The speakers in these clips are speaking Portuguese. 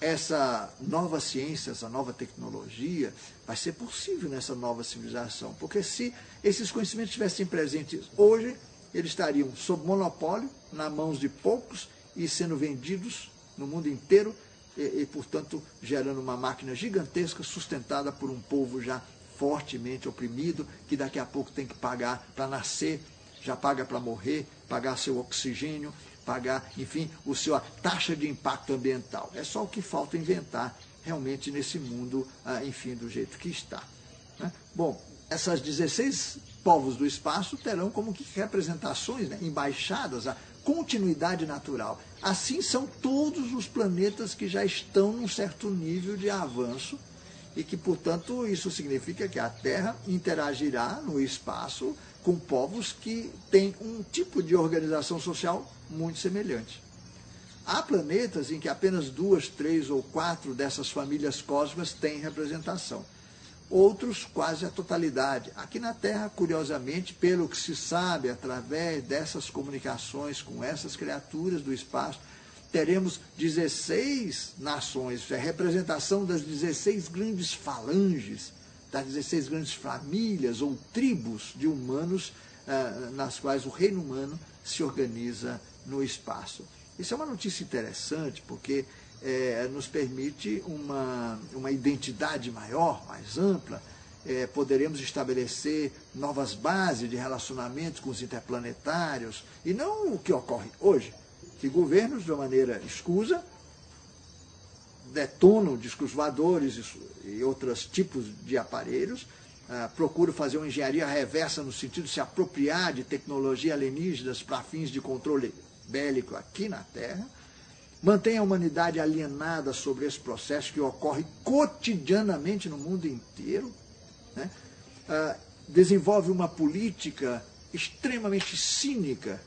essa nova ciência, essa nova tecnologia vai ser possível nessa nova civilização. Porque se esses conhecimentos estivessem presentes hoje, eles estariam sob monopólio, nas mãos de poucos e sendo vendidos no mundo inteiro e, portanto, gerando uma máquina gigantesca sustentada por um povo já fortemente oprimido, que daqui a pouco tem que pagar para nascer, já paga para morrer, pagar seu oxigênio, pagar, enfim, a taxa de impacto ambiental. É só o que falta inventar realmente nesse mundo, enfim, do jeito que está. Né? Bom, essas 16 povos do espaço terão como que representações, né, embaixadas, a continuidade natural. Assim são todos os planetas que já estão num certo nível de avanço e que, portanto, isso significa que a Terra interagirá no espaço com povos que têm um tipo de organização social muito semelhante. Há planetas em que apenas 2, 3 ou 4 dessas famílias cósmicas têm representação. Outros, quase a totalidade. Aqui na Terra, curiosamente, pelo que se sabe, através dessas comunicações com essas criaturas do espaço, teremos 16 nações, a representação das 16 grandes falanges, das 16 grandes famílias ou tribos de humanos nas quais o reino humano se organiza no espaço. Isso é uma notícia interessante, porque nos permite uma identidade maior, mais ampla. Poderemos estabelecer novas bases de relacionamento com os interplanetários, e não o que ocorre hoje, que governos, de uma maneira escusa, detonam discos voadores e outros tipos de aparelhos, procuram fazer uma engenharia reversa no sentido de se apropriar de tecnologia alienígenas para fins de controle bélico aqui na Terra, mantém a humanidade alienada sobre esse processo que ocorre cotidianamente no mundo inteiro, né? Desenvolve uma política extremamente cínica,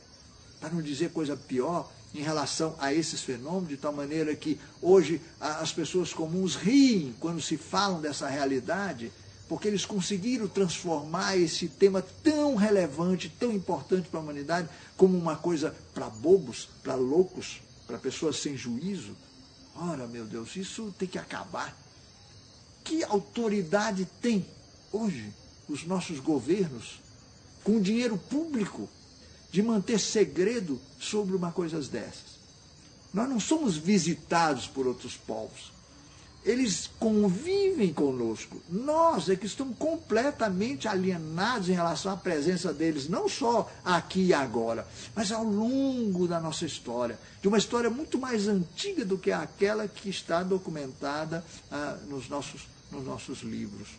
para não dizer coisa pior, em relação a esses fenômenos, de tal maneira que hoje as pessoas comuns riem quando se falam dessa realidade, porque eles conseguiram transformar esse tema tão relevante, tão importante para a humanidade, como uma coisa para bobos, para loucos, para pessoas sem juízo. Ora, meu Deus, isso tem que acabar. Que autoridade tem hoje os nossos governos, com dinheiro público, de manter segredo sobre uma coisa dessas? Nós não somos visitados por outros povos. Eles convivem conosco. Nós é que estamos completamente alienados em relação à presença deles, não só aqui e agora, mas ao longo da nossa história, de uma história muito mais antiga do que aquela que está documentada nos nossos livros.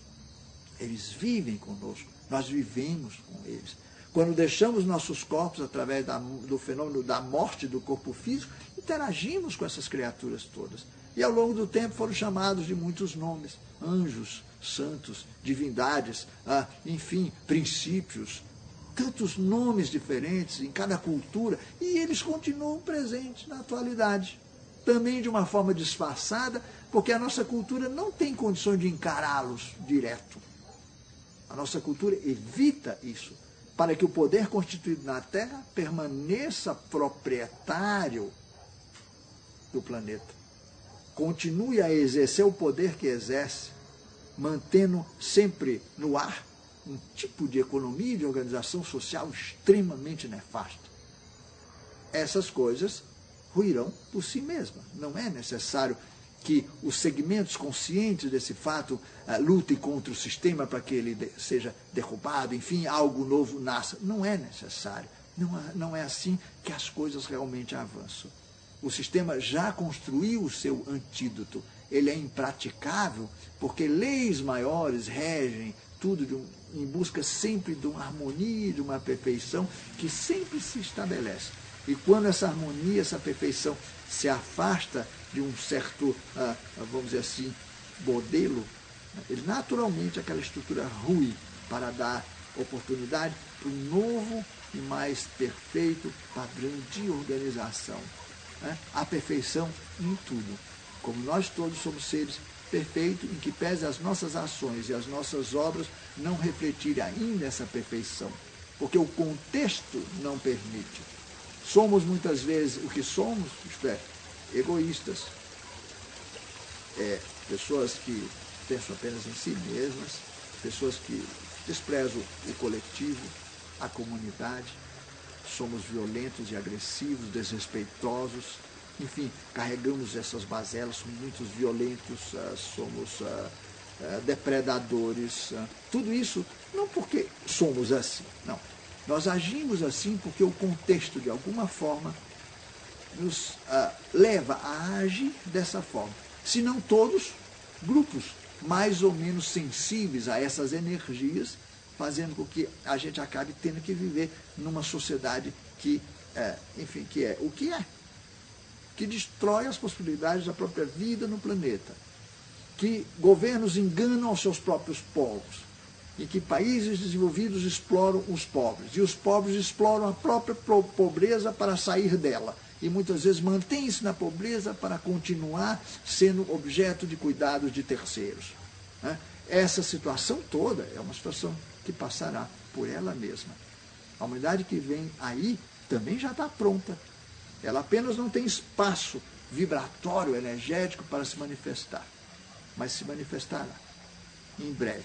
Eles vivem conosco, nós vivemos com eles. Quando deixamos nossos corpos, através do fenômeno da morte do corpo físico, interagimos com essas criaturas todas. E ao longo do tempo foram chamados de muitos nomes: anjos, santos, divindades, enfim, princípios, tantos nomes diferentes em cada cultura, e eles continuam presentes na atualidade. Também de uma forma disfarçada, porque a nossa cultura não tem condições de encará-los direto. A nossa cultura evita isso, para que o poder constituído na Terra permaneça proprietário do planeta. Continue a exercer o poder que exerce, mantendo sempre no ar um tipo de economia e de organização social extremamente nefasta. Essas coisas ruirão por si mesmas. Não é necessário que os segmentos conscientes desse fato lutem contra o sistema para que ele seja derrubado, enfim, algo novo nasça. Não é necessário. Não é assim que as coisas realmente avançam. O sistema já construiu o seu antídoto. Ele é impraticável porque leis maiores regem tudo em busca sempre de uma harmonia, de uma perfeição que sempre se estabelece. E quando essa harmonia, essa perfeição se afasta de um certo, vamos dizer assim, modelo, ele naturalmente, aquela estrutura rui para dar oportunidade para um novo e mais perfeito padrão de organização. A perfeição em tudo. Como nós todos somos seres perfeitos, em que pese as nossas ações e as nossas obras não refletirem ainda essa perfeição, porque o contexto não permite. Somos muitas vezes o que somos, isto é, egoístas, pessoas que pensam apenas em si mesmas, pessoas que desprezam o coletivo, a comunidade. Somos violentos e agressivos, desrespeitosos, enfim, carregamos essas mazelas, somos muito violentos, somos depredadores. Tudo isso não porque somos assim, não. Nós agimos assim porque o contexto, de alguma forma, nos leva a agir dessa forma. Se não todos, grupos mais ou menos sensíveis a essas energias, fazendo com que a gente acabe tendo que viver numa sociedade que, enfim, que é o que é, que destrói as possibilidades da própria vida no planeta, que governos enganam aos seus próprios povos, e que países desenvolvidos exploram os pobres, e os pobres exploram a própria pobreza para sair dela, e muitas vezes mantêm-se na pobreza para continuar sendo objeto de cuidados de terceiros. Essa situação toda é uma situação que passará por ela mesma. A humanidade que vem aí também já está pronta. Ela apenas não tem espaço vibratório, energético para se manifestar, mas se manifestará em breve.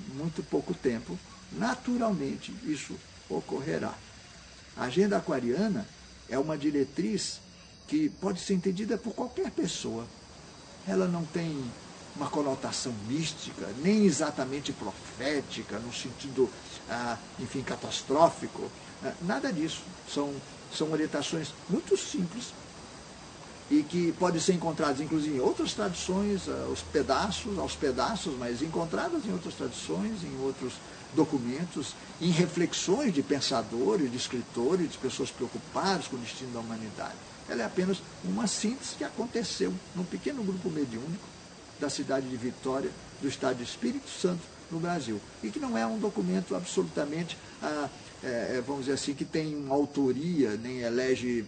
Em muito pouco tempo, naturalmente, isso ocorrerá. A agenda aquariana é uma diretriz que pode ser entendida por qualquer pessoa. Ela não tem uma conotação mística, nem exatamente profética, no sentido, enfim, catastrófico. Nada disso. São orientações muito simples e que podem ser encontradas, inclusive, em outras tradições, aos pedaços, mas encontradas em outras tradições, em outros documentos, em reflexões de pensadores, de escritores, de pessoas preocupadas com o destino da humanidade. Ela é apenas uma síntese que aconteceu num pequeno grupo mediúnico da cidade de Vitória, do estado de Espírito Santo, no Brasil. E que não é um documento absolutamente, vamos dizer assim, que tem uma autoria, nem elege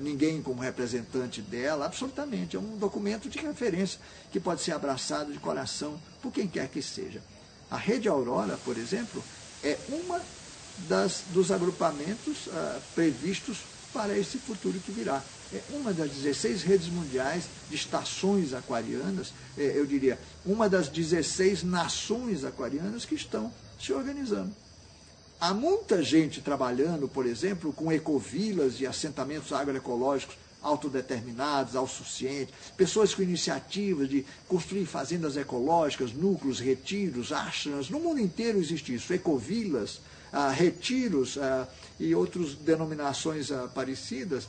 ninguém como representante dela, absolutamente. É um documento de referência que pode ser abraçado de coração por quem quer que seja. A Rede Aurora, por exemplo, é uma dos agrupamentos previstos para esse futuro que virá. É uma das 16 redes mundiais de estações aquarianas, eu diria, uma das 16 nações aquarianas que estão se organizando. Há muita gente trabalhando, por exemplo, com ecovilas e assentamentos agroecológicos autodeterminados, autossuficientes, pessoas com iniciativas de construir fazendas ecológicas, núcleos, retiros, ashrams. No mundo inteiro existe isso, ecovilas, retiros e outras denominações parecidas.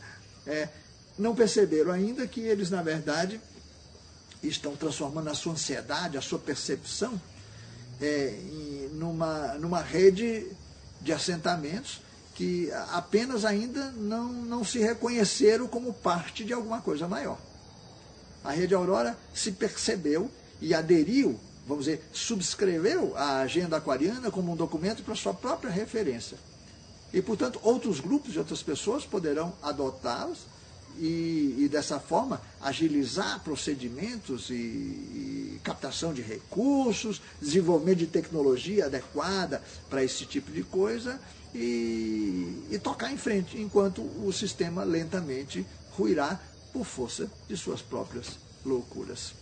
Não perceberam ainda que eles, na verdade, estão transformando a sua ansiedade, a sua percepção, numa rede de assentamentos que apenas ainda não se reconheceram como parte de alguma coisa maior. A Rede Aurora se percebeu e aderiu, vamos dizer, subscreveu a agenda aquariana como um documento para sua própria referência. E, portanto, outros grupos e outras pessoas poderão adotá-las e, dessa forma, agilizar procedimentos e captação de recursos, desenvolvimento de tecnologia adequada para esse tipo de coisa e tocar em frente, enquanto o sistema lentamente ruirá por força de suas próprias loucuras.